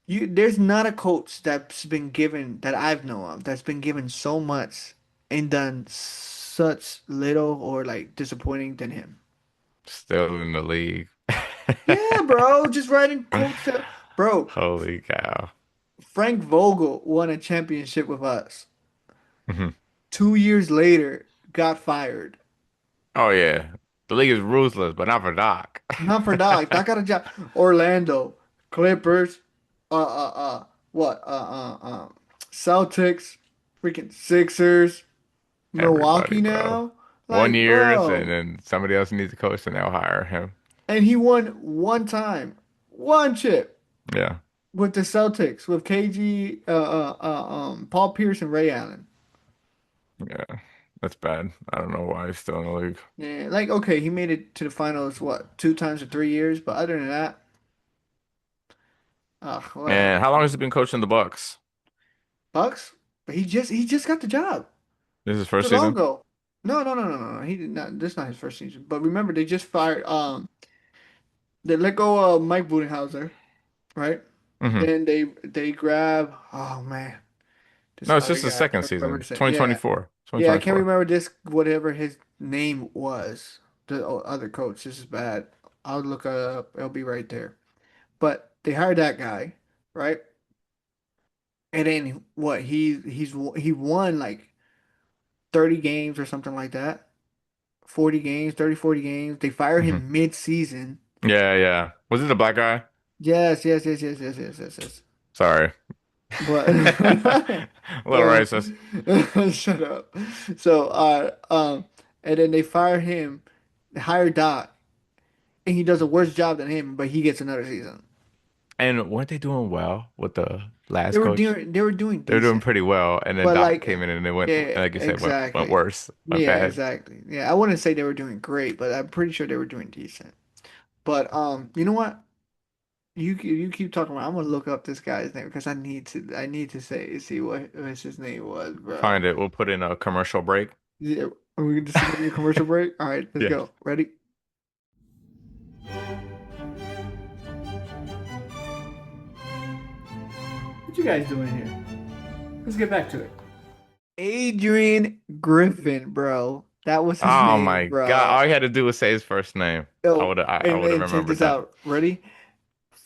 there's not a coach that's been given that I've known of that's been given so much and done such little or like disappointing than him. Still in the league. Yeah, bro, just writing quotes that, bro. Holy cow. Frank Vogel won a championship with us. Mhm. 2 years later, got fired. Oh yeah. The league is ruthless, but not for Doc. Not for Doc. Doc got a job. Orlando, Clippers, what? Celtics, freaking Sixers. Everybody, Milwaukee bro. now? One Like, years and bro. then somebody else needs a coach and they'll hire him. And he won one time, one chip Yeah. with the Celtics with KG, Paul Pierce and Ray Allen. Yeah. That's bad. I don't know why he's still in the league. Yeah, like okay, he made it to the finals what 2 times in 3 years, but other than that, And whatever. how long has he been coaching the Bucks? Bucks, but he just got the job This is his too first long season? ago. No. He did not. This is not his first season. But remember, they just fired. They let go of Mike Budenholzer, right? Hmm. Then they grab. Oh man. This No, it's other just the guy, I second can't remember season. his name. Yeah, 2024. yeah, I can't 2024. remember this whatever his name was. The other coach. This is bad. I'll look it up. It'll be right there. But they hired that guy, right? And then what? He won like 30 games or something like that. 40 games, 30, 40 games. They fired Hmm. him mid-season. Yeah, yeah. Was it the black guy? Yes, yes, yes, yes, yes, yes, yes, yes. Sorry. But A little uh, racist. shut up. So and then they fire him, they hire Doc, and he does a worse job than him, but he gets another season. And weren't they doing well with the They last were coach? doing they were doing They were doing decent, pretty well, and then but Doc like came in and it went, yeah, like you said, went exactly. worse, went Yeah, bad. exactly. Yeah, I wouldn't say they were doing great, but I'm pretty sure they were doing decent. But you know what? You keep talking about. I'm gonna look up this guy's name because I need to see what his name was, bro. Find it. We'll put in a commercial break. Yeah, are we just gonna do a commercial break? All right, let's Yeah. go. Ready? What you guys doing here? Let's get back to it. Adrian Griffin, bro. That was his Oh name, my God. bro. All you had to do was say his first name. Oh, I and would have then check remembered this that. out. Ready?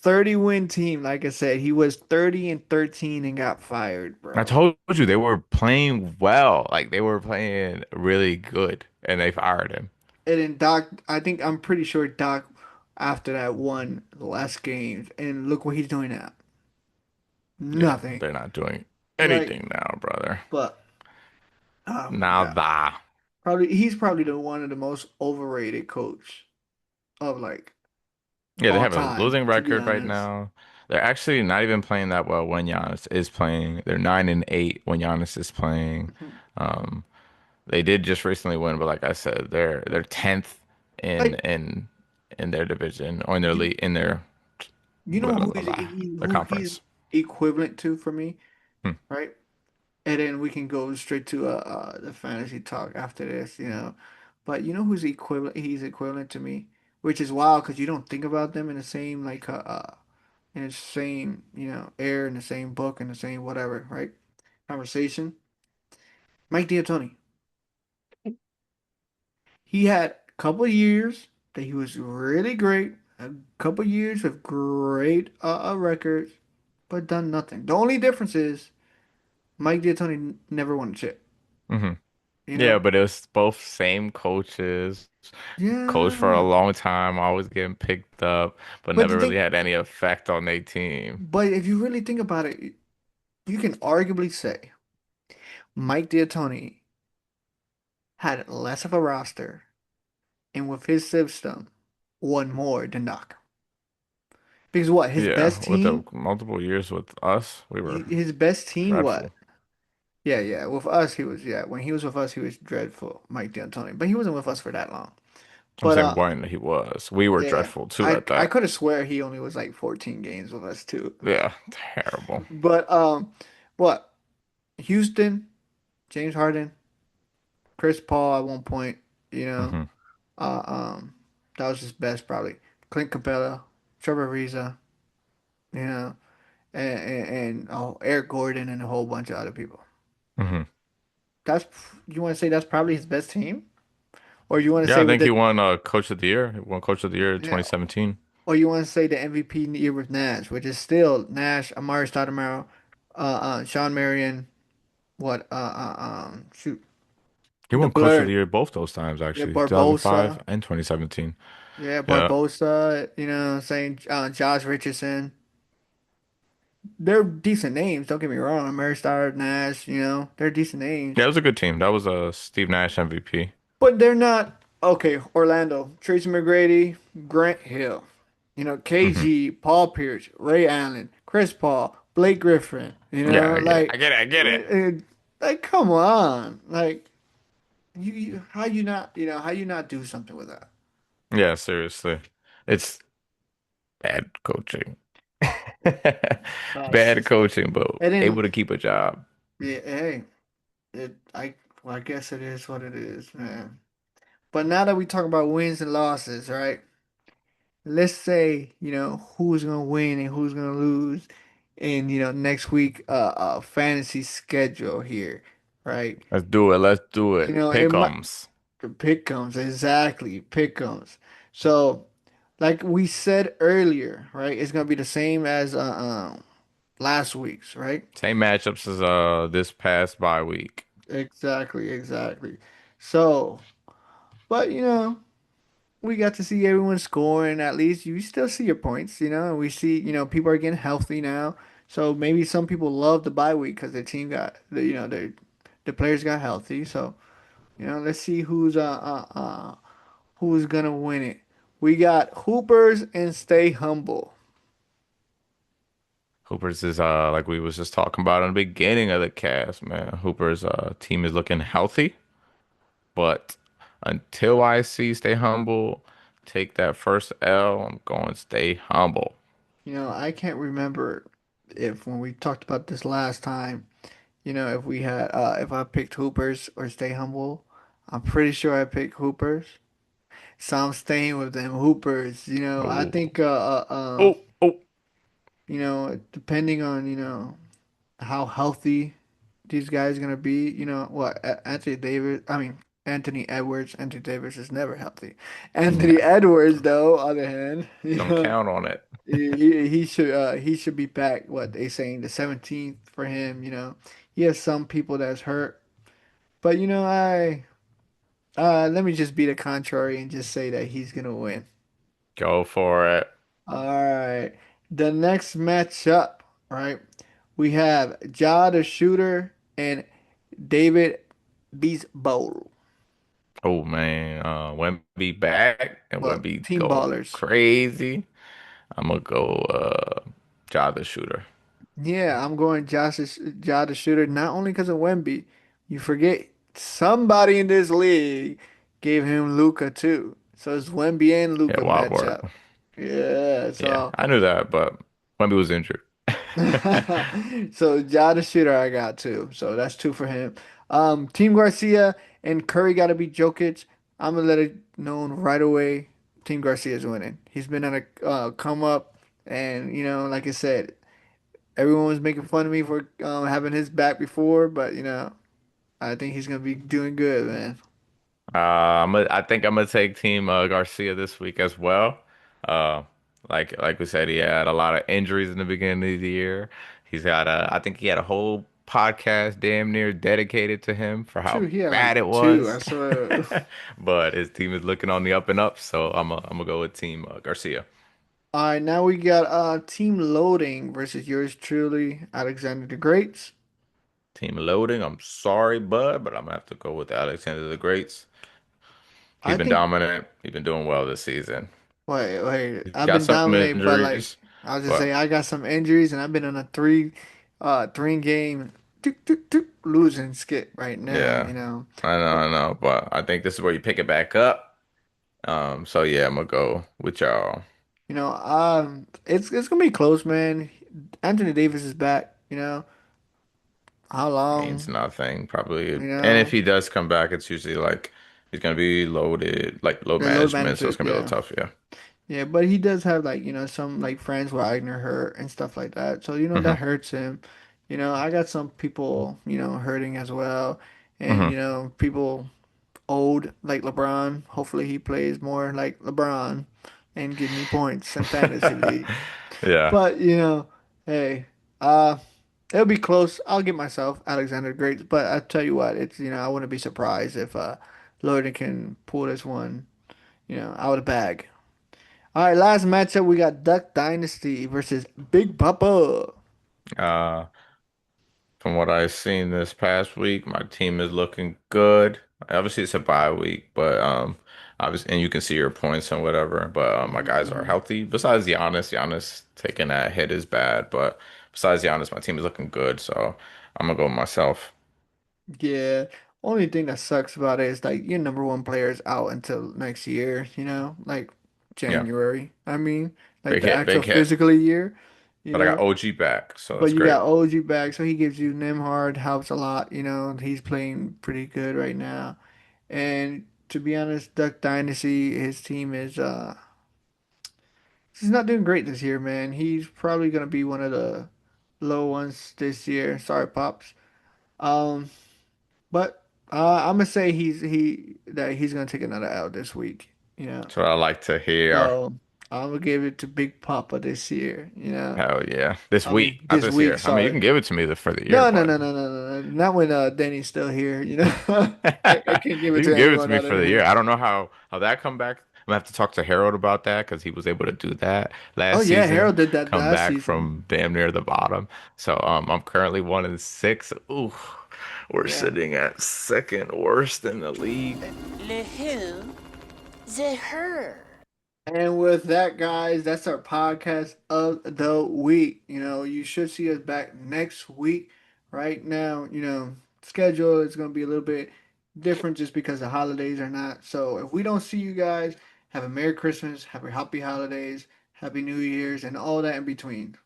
30 win team. Like I said, he was 30-13 and got fired, I bro. told you they were playing well. Like they were playing really good and they fired him. And then Doc, I'm pretty sure Doc after that won the last games. And look what he's doing now. Yeah, Nothing. they're not doing Like, anything now, brother. but oh my God. Nada. He's probably the one of the most overrated coach of like Yeah, they all have a time, losing to be record right honest. now. They're actually not even playing that well when Giannis is playing. They're 9-8 when Giannis is playing. Um, they did just recently win, but like I said, they're 10th in Like their division or in their you league in their you know blah, blah, who blah, blah, their who he's conference. equivalent to for me, Hmm. right? And then we can go straight to the fantasy talk after this, But you know who's equivalent? He's equivalent to me, which is wild because you don't think about them in the same in the same air, in the same book, in the same whatever, right? Conversation. Mike D'Antoni. He had a couple of years that he was really great, a couple of years of great records, but done nothing. The only difference is Mike D'Antoni never won a chip, Hmm. you Yeah, know? but it was both same coaches, coach for a Yeah. long time, always getting picked up, but But the never really thing, had any effect on their team. but if you really think about it, you can arguably say Mike D'Antoni had less of a roster and with his system won more than Doc. Because what, his Yeah, best with the team, multiple years with us, we were his best team, what? dreadful. Yeah, yeah. With us, when he was with us, he was dreadful, Mike D'Antoni. But he wasn't with us for that long. I'm But saying when he was, we were yeah, dreadful too I at I that. could have swear he only was like 14 games with us too. Yeah, terrible. But what? Houston, James Harden, Chris Paul at one point, you know, Hmm. uh, um, that was his best probably. Clint Capella, Trevor Ariza, you know, and Eric Gordon and a whole bunch of other people. Hmm. That's you want to say that's probably his best team, or you want to Yeah, say I with think he the won Coach of the Year. He won Coach of the Year in yeah, 2017. or you want to say the MVP year with Nash, which is still Nash, Amari Stoudemire, Sean Marion, what shoot He the won Coach of the blur, Year both those times, yeah, actually, 2005 Barbosa, and 2017. yeah, Yeah, Barbosa, saying Josh Richardson. They're decent names. Don't get me wrong. Amari Stoudemire, Nash, they're decent yeah, names. it was a good team. That was Steve Nash MVP. But they're not okay. Orlando, Tracy McGrady, Grant Hill, Hmm. KG, Paul Pierce, Ray Allen, Chris Paul, Blake Griffin. Yeah, I get it. I get it. I get it. Like come on, like how you not do something with that? Yeah, seriously. It's bad coaching. It's Bad just coaching, but and then able to keep a job. yeah, hey, I guess it is what it is, man. But now that we talk about wins and losses, right? Let's say, who's gonna win and who's gonna lose in, next week fantasy schedule here, right? Let's do it. Let's do it. It might Pick'ems. the pick'ems, exactly, pick'ems. So, like we said earlier, right? It's gonna be the same as last week's, right? Same matchups as this past bye week. Exactly, exactly. So, but we got to see everyone scoring at least. You still see your points, and we see, people are getting healthy now. So maybe some people love the bye week because their team got, the players got healthy. So, let's see who's gonna win it. We got Hoopers and Stay Humble. Hooper's is like we was just talking about in the beginning of the cast, man. Hooper's team is looking healthy, but until I see stay humble, take that first L, I'm going stay humble. I can't remember if when we talked about this last time, if we had if I picked Hoopers or Stay Humble. I'm pretty sure I picked Hoopers. So I'm staying with them Hoopers. I Oh, think oh, oh. depending on, how healthy these guys gonna be, what Anthony Davis, I mean Anthony Edwards. Anthony Davis is never healthy. Yeah, Anthony Edwards, though, on the other hand, don't count on it. he should be back. What they saying the 17th for him. He has some people that's hurt, but I let me just be the contrary and just say that he's gonna win. Go for it. All right, the next matchup, right? We have Ja the Shooter and David Beast Bowl. Oh man, Wemby back and Well, Wemby Team going Ballers. crazy. I'm gonna go Ja the shooter. Yeah, I'm going Ja the Shooter not only because of Wemby. You forget somebody in this league gave him Luca too. So it's Wemby and Yeah, Luca wild work. matchup. Yeah, Yeah, so I knew that, but Wemby was injured. so Ja the Shooter I got too. So that's two for him. Team Garcia and Curry got to be Jokic. I'm gonna let it known right away. Team Garcia is winning. He's been on a come up, and like I said, everyone was making fun of me for having his back before, but I think he's gonna be doing good, man. I think I'm gonna take Team Garcia this week as well. Uh, like we said, he had a lot of injuries in the beginning of the year. I think he had a whole podcast damn near dedicated to him for True, how he had bad like it two. I was. swear. But his team is looking on the up and up, so I'm gonna go with Team Garcia. All right, now we got Team Loading versus yours truly, Alexander the Great. Team loading. I'm sorry, bud, but I'm gonna have to go with Alexander the Greats. He's I been think. dominant. He's been doing well this season. Wait. He's I've got been some dominated, but like injuries, I was just but saying, I got some injuries, and I've been on a three game losing skit right now. yeah, I know, but I think this is where you pick it back up. So yeah, I'm gonna go with y'all. It's gonna be close, man. Anthony Davis is back. How Means long? nothing, probably. You And if know, he does come back, it's usually like he's gonna be loaded, like load the load management, so it's management, gonna be a yeah. little tough, yeah. Yeah, but he does have like, some like friends Wagner hurt and stuff like that. So, that hmm hurts him. I got some people, hurting as well. And, hmm people old like LeBron. Hopefully he plays more like LeBron and give me points in fantasy league. Yeah. But, hey, uh it'll be close. I'll give myself Alexander Great, but I tell you what, it's I wouldn't be surprised if Lorden can pull this one, out of the bag. All right, last matchup we got Duck Dynasty versus Big Papa. Uh, From what I've seen this past week, my team is looking good. Obviously, it's a bye week, but obviously, and you can see your points and whatever. But my guys are Mhm. healthy. Besides Giannis taking that hit is bad. But besides Giannis, my team is looking good. So I'm gonna go with myself. Yeah. Only thing that sucks about it is like your number one player is out until next year, like Yeah, January. I mean, like big the hit, actual big hit. physical year, you But I got know. OG back, so But that's you great. got OG back, so he gives you Nimhard, helps a lot, He's playing pretty good right now. And to be honest, Duck Dynasty, his team is he's not doing great this year, man. He's probably gonna be one of the low ones this year. Sorry, Pops. Um, but I'm gonna say he's gonna take another L this week. That's what I like to hear. So I'm gonna give it to Big Papa this year. Hell yeah. This I mean week, not this this week. year. I mean, you Sorry. can give it to me for the year, No, no, but no, no, no, no, no. Not when Danny's still here. I can't give it you to can give it to anyone me other for than the year. him. I don't know how that come back. I'm gonna have to talk to Harold about that because he was able to do that Oh last yeah, season, Harold did that come last back season. from damn near the bottom. So I'm currently 1-6. Ooh, we're Yeah. sitting at second worst in the league. Le who? The her. And with that, guys, that's our podcast of the week. You should see us back next week. Right now, schedule is going to be a little bit different just because the holidays are not. So if we don't see you guys, have a Merry Christmas, have a Happy Holidays, Happy New Year's, and all that in between.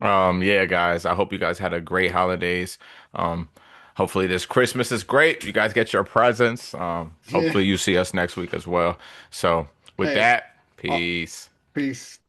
Yeah, guys, I hope you guys had a great holidays. Um, Hopefully this Christmas is great. You guys get your presents. Yeah. Hopefully you see us next week as well. So with Hey, that, oh, peace. peace.